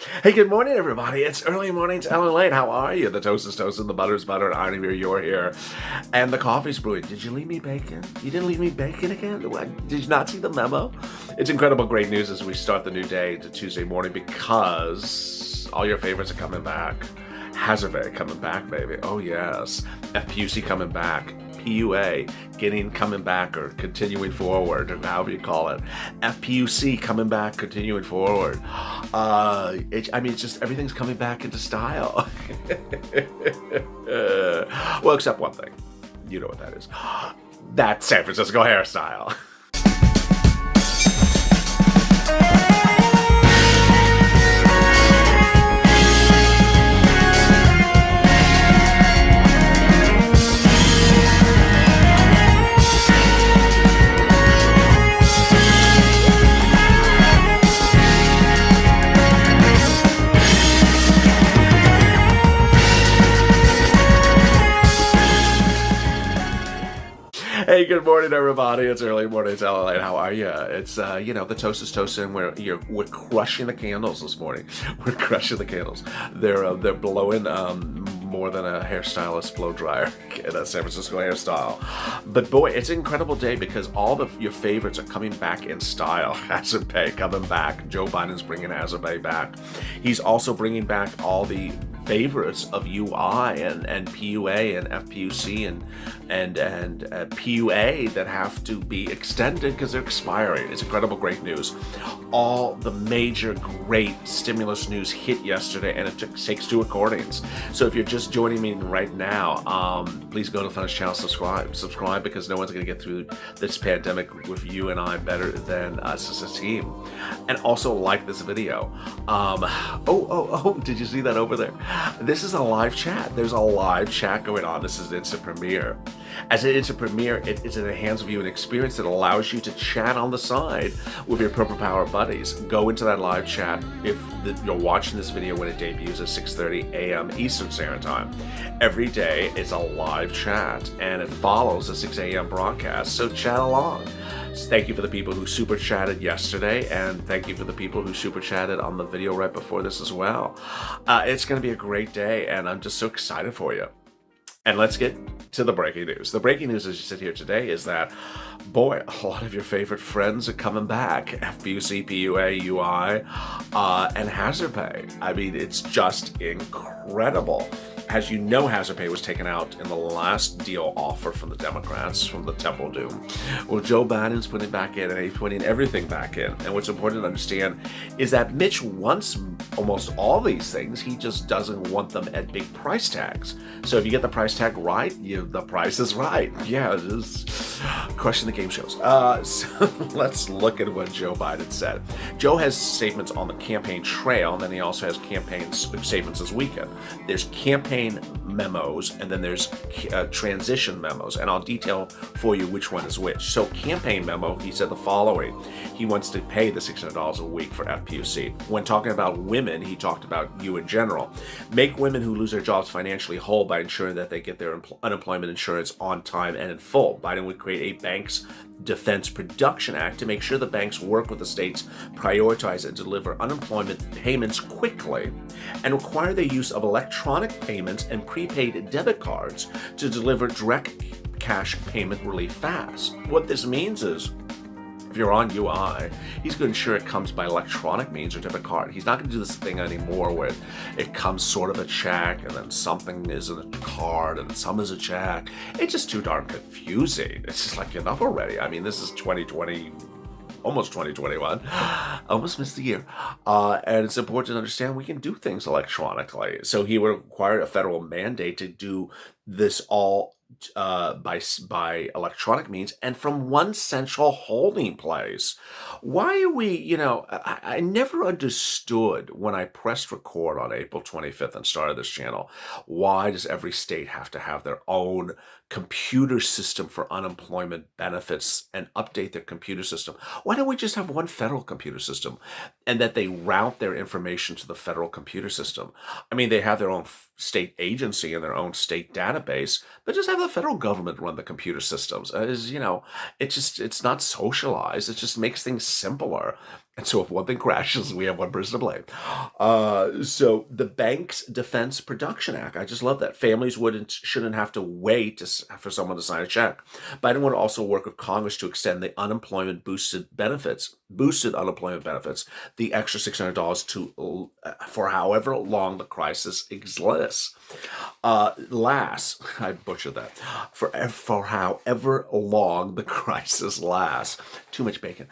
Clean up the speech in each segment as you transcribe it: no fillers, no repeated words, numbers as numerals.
Hey, good morning, everybody. It's early mornings, LALATE. How are you? The toast is toasting, the butter's butter, and I'm here, you're here. And the coffee's brewing. Did you leave me bacon? You didn't leave me bacon again? What? Did you not see the memo? It's incredible great news as we start the new day to Tuesday morning because all your favorites are coming back. Hazard Bay coming back, baby. Oh, yes. FPUC coming back. PUA coming back or continuing forward, or however you call it. FPUC coming back, continuing forward. It's just everything's coming back into style. Well, except one thing. You know what that is. That's San Francisco hairstyle. Hey, good morning, everybody. It's early morning. It's LA. How are you? It's the toast is toasting. We're crushing the candles this morning. We're crushing the candles. They're blowing more than a hairstylist blow dryer in a San Francisco hairstyle. But boy, it's an incredible day because all of your favorites are coming back in style. Hazard Pay coming back. Joe Biden's bringing Hazard Pay back. He's also bringing back all the favorites of UI and PUA and FPUC and PUA that have to be extended because they're expiring. It's incredible great news. All the major great stimulus news hit yesterday, and it takes 2 recordings. So if you're just joining me right now, please go to Funnish Channel, subscribe because no one's going to get through this pandemic with you and I better than us as a team. And also like this video. Did you see that over there? This is a live chat. There's a live chat going on. This is instant premiere. As an instant premiere, it's an enhanced viewing experience that allows you to chat on the side with your Purple Power buddies. Go into that live chat if you're watching this video when it debuts at 6:30 a.m. Eastern Standard Time. Every day it's a live chat and it follows the 6 a.m. broadcast, so chat along. Thank you for the people who super chatted yesterday, and thank you for the people who super chatted on the video right before this as well. It's going to be a great day, and I'm just so excited for you. And let's get to the breaking news. The breaking news as you sit here today is that, boy, a lot of your favorite friends are coming back. FPUC, PUA, UI, and Hazard Pay. I mean, it's just incredible. As you know, Hazard Pay was taken out in the last deal offer from the Democrats, from the Temple Doom. Well, Joe Biden's putting it back in, and he's putting everything back in. And what's important to understand is that Mitch wants almost all these things. He just doesn't want them at big price tags. So if you get the price tag right, the price is right. Yeah, it is crushing the game shows. So let's look at what Joe Biden said. Joe has statements on the campaign trail, and then he also has campaign statements this weekend. There's campaign memos, and then there's transition memos, and I'll detail for you which one is which. So campaign memo, he said the following. He wants to pay the $600 a week for FPUC. When talking about women, he talked about you in general. Make women who lose their jobs financially whole by ensuring that they get their unemployment insurance on time and in full. Biden would create a Banks Defense Production Act to make sure the banks work with the states, prioritize and deliver unemployment payments quickly, and require the use of electronic payments and prepaid debit cards to deliver direct cash payment relief fast. What this means is, if you're on UI, he's going to ensure it comes by electronic means or debit card. He's not going to do this thing anymore where it comes sort of a check and then something is in a card and some is a check. It's just too darn confusing. It's just like, enough already. I mean, this is 2020, almost 2021, almost missed the year. And it's important to understand we can do things electronically. So he would require a federal mandate to do this all by electronic means and from one central holding place. Why are we, I never understood when I pressed record on April 25th and started this channel, why does every state have to have their own computer system for unemployment benefits and update their computer system? Why don't we just have one federal computer system and that they route their information to the federal computer system? I mean, they have their own state agency and their own state database, but just have the federal government run the computer systems. It's not socialized. It just makes things simpler. And so if one thing crashes, we have one person to blame. So the Banks Defense Production Act, I just love that. Families shouldn't have to wait for someone to sign a check. Biden would also work with Congress to extend the boosted unemployment benefits, the extra $600 to for however long the crisis exists. I butchered that. For however long the crisis lasts. Too much bacon.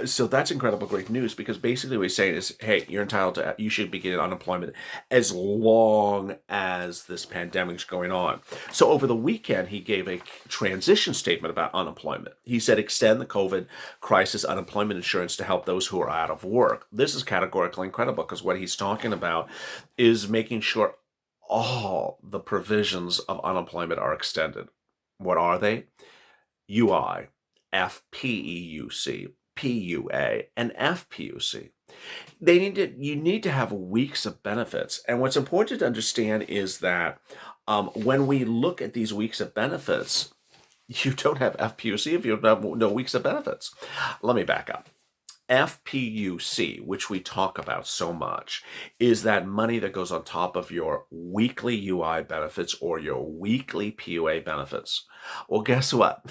So that's incredible, great news, because basically what he's saying is, hey, you should be getting unemployment as long as this pandemic's going on. So over the weekend, he gave a transition statement about unemployment. He said, extend the COVID crisis unemployment insurance to help those who are out of work. This is categorically incredible, because what he's talking about is making sure all the provisions of unemployment are extended. What are they? UI, FPEUC, PUA, and FPUC. You need to have weeks of benefits. And what's important to understand is that when we look at these weeks of benefits, you don't have FPUC if you have no weeks of benefits. Let me back up. FPUC, which we talk about so much, is that money that goes on top of your weekly UI benefits or your weekly PUA benefits. Well, guess what?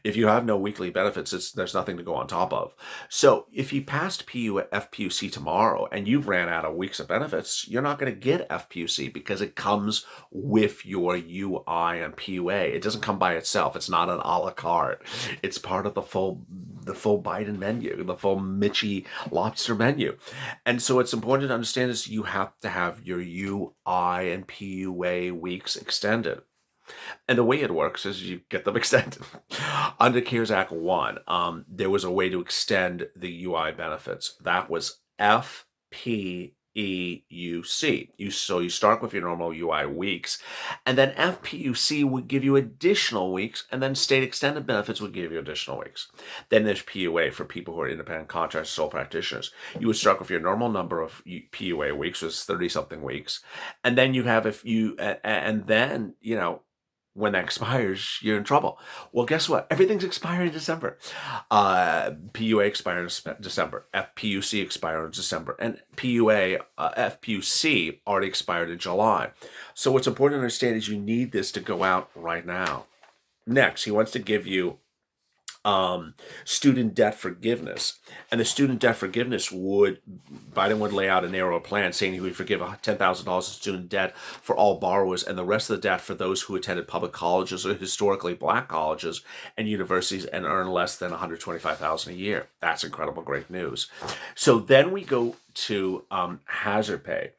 If you have no weekly benefits, there's nothing to go on top of. So if you passed FPUC tomorrow and you've ran out of weeks of benefits, you're not going to get FPUC because it comes with your UI and PUA. It doesn't come by itself. It's not an a la carte. It's part of the full Biden menu, the full Mitchie lobster menu. And so it's important to understand is you have to have your UI and PUA weeks extended. And the way it works is you get them extended. Under CARES Act 1, there was a way to extend the UI benefits. That was FPEUC. So you start with your normal UI weeks, and then FPUC would give you additional weeks, and then state extended benefits would give you additional weeks. Then there's PUA for people who are independent contractors, sole practitioners. You would start with your normal number of PUA weeks, which is 30-something weeks, and then you have when that expires, you're in trouble. Well, guess what? Everything's expiring in December. PUA expires in December. FPUC expired in December. And FPUC already expired in July. So what's important to understand is you need this to go out right now. Next, he wants to give you student debt forgiveness. And the student debt forgiveness Biden would lay out a narrow plan saying he would forgive $10,000 in student debt for all borrowers and the rest of the debt for those who attended public colleges or historically black colleges and universities and earn less than $125,000 a year. That's incredible, great news. So then we go to hazard pay.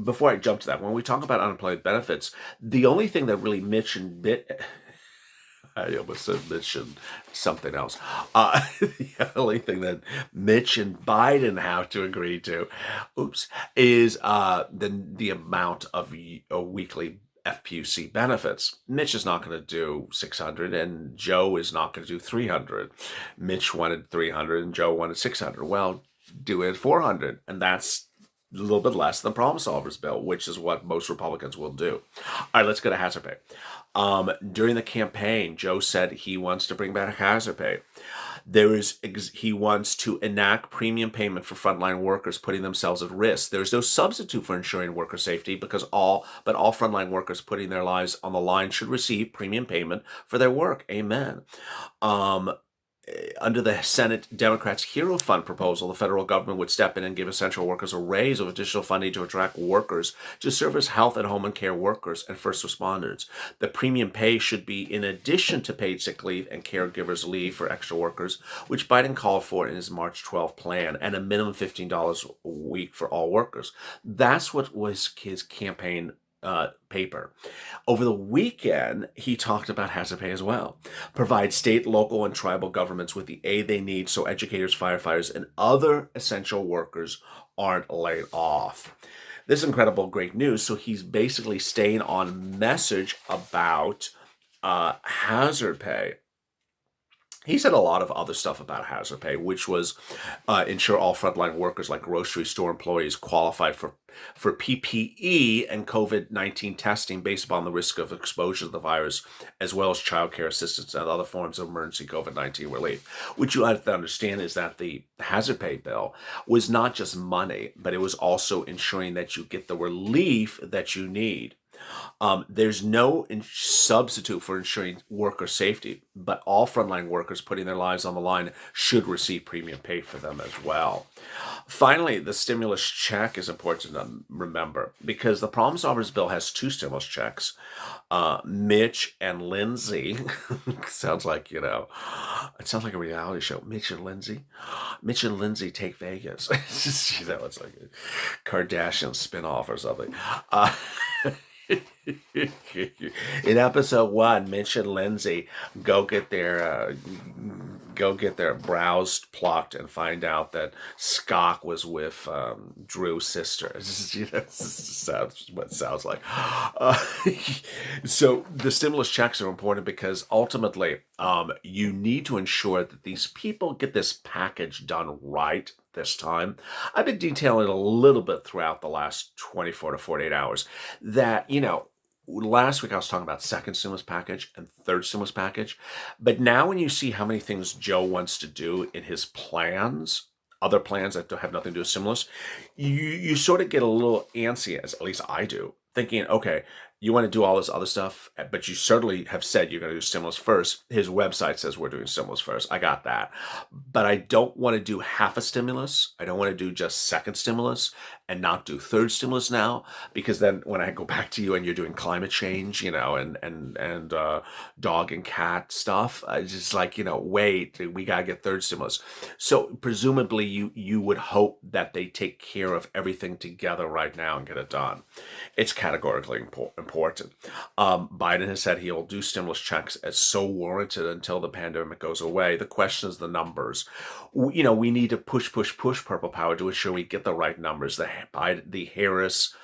Before I jump to that, when we talk about unemployment benefits, the only thing that really I almost said Mitch and something else. The only thing that Mitch and Biden have to agree to, is the amount of weekly FPUC benefits. Mitch is not going to do 600, and Joe is not going to do 300. Mitch wanted 300, and Joe wanted 600. Well, do it at 400, and that's a little bit less than the problem solvers bill, which is what most Republicans will do. All right, let's go to hazard pay. During the campaign, Joe said he wants to bring back hazard pay. He wants to enact premium payment for frontline workers putting themselves at risk. There's no substitute for ensuring worker safety because all frontline workers putting their lives on the line should receive premium payment for their work. Amen. Under the Senate Democrats' Hero Fund proposal, the federal government would step in and give essential workers a raise of additional funding to attract workers to serve as health and home and care workers and first responders. The premium pay should be in addition to paid sick leave and caregivers leave for extra workers, which Biden called for in his March 12 plan, and a minimum $15 a week for all workers. That's what was his campaign paper. Over the weekend, he talked about hazard pay as well. Provide state, local, and tribal governments with the aid they need so educators, firefighters, and other essential workers aren't laid off. This is incredible, great news. So he's basically staying on message about hazard pay. He said a lot of other stuff about hazard pay, which was ensure all frontline workers like grocery store employees qualify for PPE and COVID-19 testing based upon the risk of exposure to the virus, as well as childcare assistance and other forms of emergency COVID-19 relief. What you have to understand is that the hazard pay bill was not just money, but it was also ensuring that you get the relief that you need. There's no substitute for ensuring worker safety, but all frontline workers putting their lives on the line should receive premium pay for them as well. Finally, the stimulus check is important to remember because the Problem Solvers bill has two stimulus checks. Mitch and Lindsay sounds like, it sounds like a reality show. Mitch and Lindsay. Mitch and Lindsay take Vegas. It's just, it's like a Kardashian spinoff or something. In episode 1, Mitch and Lindsay go get their brows plucked and find out that Scott was with Drew's sister. This is what it sounds like. So the stimulus checks are important because ultimately you need to ensure that these people get this package done right this time. I've been detailing a little bit throughout the last 24 to 48 hours that, last week I was talking about second stimulus package and third stimulus package. But now when you see how many things Joe wants to do in his plans, other plans that have nothing to do with stimulus, you sort of get a little antsy, as at least I do, thinking, okay, you want to do all this other stuff, but you certainly have said you're going to do stimulus first. His website says we're doing stimulus first. I got that. But I don't want to do half a stimulus. I don't want to do just second stimulus and not do third stimulus now, because then when I go back to you and you're doing climate change, and dog and cat stuff, it's just like, wait, we got to get third stimulus. So presumably you would hope that they take care of everything together right now and get it done. It's categorically important. Biden has said he'll do stimulus checks as so warranted until the pandemic goes away. The question is the numbers. We need to push Purple Power to ensure we get the right numbers. The Harris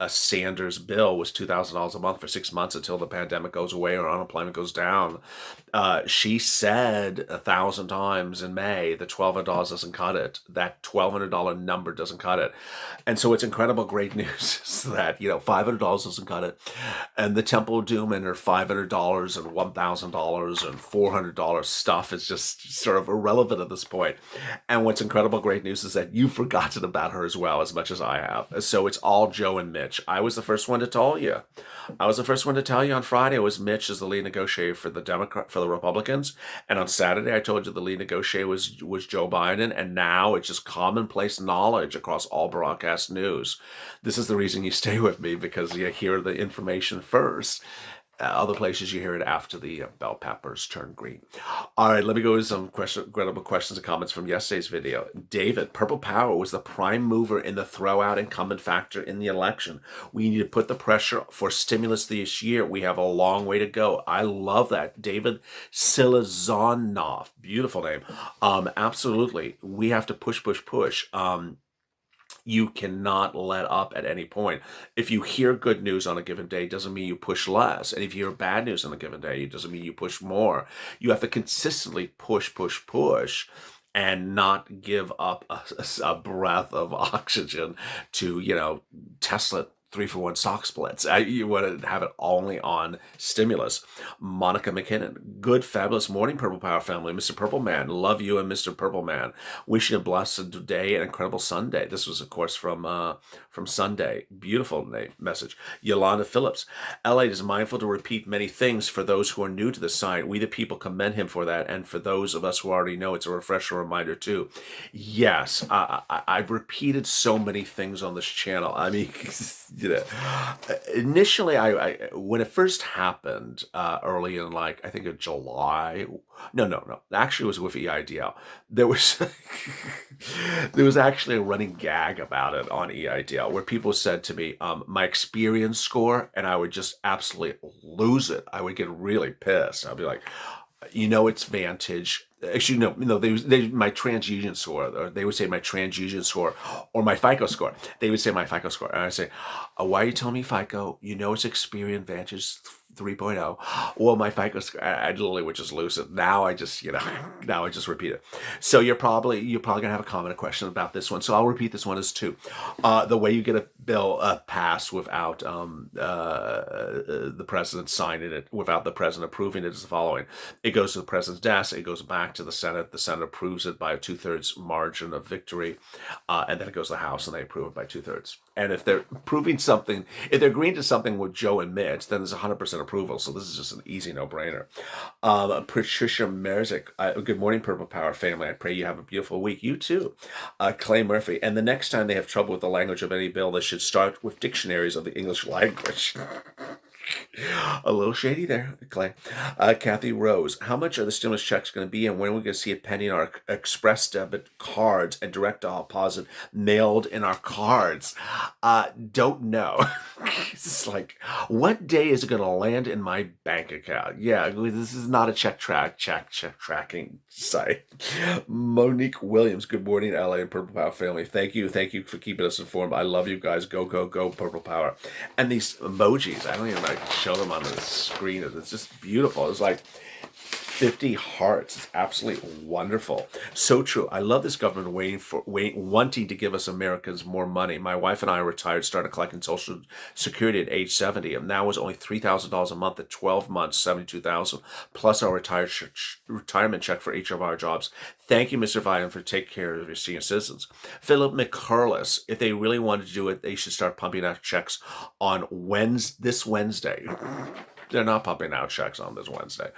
Sanders bill was $2,000 a month for 6 months until the pandemic goes away or unemployment goes down. She said 1,000 times in May that $1,200 doesn't cut it. That $1,200 number doesn't cut it. And so it's incredible great news that, $500 doesn't cut it. And the Temple of Doom and her $500 and $1,000 and $400 stuff is just sort of irrelevant at this point. And what's incredible great news is that you've forgotten about her as well, as much as I have. So it's all Joe and Mitch. I was the first one to tell you. On Friday. It was Mitch as the lead negotiator for the Republicans, and on Saturday I told you the lead negotiator was Joe Biden, and now it's just commonplace knowledge across all broadcast news. This is the reason you stay with me, because you hear the information first. Other places you hear it after the bell peppers turn green. All right, let me go with some incredible questions and comments from yesterday's video. David, Purple Power was the prime mover in the throw-out incumbent factor in the election. We need to put the pressure for stimulus this year. We have a long way to go. I love that. David Silazonov, beautiful name. Absolutely. We have to push. You cannot let up at any point. If you hear good news on a given day, it doesn't mean you push less. And if you hear bad news on a given day, it doesn't mean you push more. You have to consistently push, and not give up a breath of oxygen to, Tesla 3-for-1 stock splits. You want to have it only on stimulus. Monica McKinnon, good, fabulous morning, Purple Power family. Mr. Purple Man, love you and Mr. Purple Man. Wishing a blessed day and incredible Sunday. This was, of course, from Sunday. Beautiful message. Yolanda Phillips, LA is mindful to repeat many things for those who are new to the site. We the people commend him for that, and for those of us who already know, it's a refresher reminder too. Yes, I've repeated so many things on this channel. I mean, initially, I when it first happened, early in I think in July. No. Actually, it was with EIDL. There was actually a running gag about it on EIDL where people said to me, my experience score, and I would just absolutely lose it. I would get really pissed. I'd be like, it's Vantage. Actually, no, my TransUnion score, or they would say my TransUnion score, or my FICO score. They would say my FICO score. And I'd say, why are you telling me FICO? It's Experian, Vantage, 3.0. Well, my FICO score, I literally would just lose it. Now I just, now I just repeat it. So you're probably gonna have a comment, a question about this one. So I'll repeat this one as 2. The way you get a bill passed without the president signing it, without the president approving it, is the following: it goes to the president's desk, it goes back to the Senate approves it by a 2/3 margin of victory, and then it goes to the House and they approve it by 2/3. And if they're approving something, if they're agreeing to something with Joe and Mitch, then there's 100% approval. So this is just an easy no-brainer. Patricia Merzick, good morning, Purple Power family. I pray you have a beautiful week. You too. Clay Murphy, and the next time they have trouble with the language of any bill, they should start with dictionaries of the English language. A little shady there, Clay. Kathy Rose, how much are the stimulus checks going to be, and when are we going to see it pending our express debit cards and direct deposit mailed in our cards? Don't know. It's like, what day is it going to land in my bank account? Yeah, this is not a check tracking site. Monique Williams, good morning, LA and Purple Power family. Thank you for keeping us informed. I love you guys. Go, go, go, Purple Power. And these emojis, I don't even show them on the screen. It's just beautiful. It's like 50 hearts. It's absolutely wonderful. So true. I love this government wanting to give us Americans more money. My wife and I retired, started collecting Social Security at age 70, and now was only $3,000 a month at 12 months, $72,000 plus our retirement check for each of our jobs. Thank you, Mr. Biden, for taking care of your senior citizens. Philip McCurlis, if they really wanted to do it, they should start pumping out checks on this Wednesday. They're not pumping out checks on this Wednesday.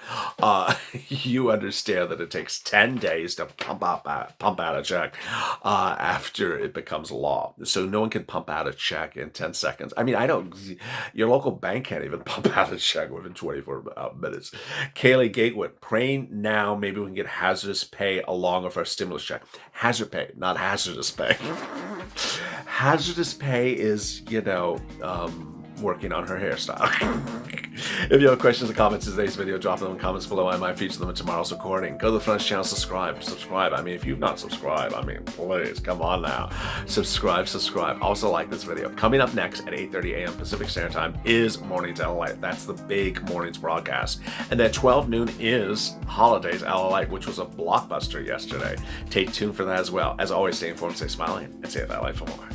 You understand that it takes 10 days to pump out a check after it becomes law. So no one can pump out a check in 10 seconds. I mean, your local bank can't even pump out a check within 24 minutes. Kaylee Gatewood, praying now maybe we can get hazardous pay along with our stimulus check. Hazard pay, not hazardous pay. Hazardous pay is, working on her hairstyle. If you have questions or comments in today's video, drop them in the comments below. I might feature them in tomorrow's recording. Go to the front channel, subscribe. I mean, if you've not subscribed, please, come on now. Subscribe. Also like this video. Coming up next at 8:30 a.m. Pacific Standard Time is Mornings LALATE. That's the big mornings broadcast. And at 12 noon is Holidays LALATE, which was a blockbuster yesterday. Stay tuned for that as well. As always, stay informed, stay smiling, and stay LALATE for more.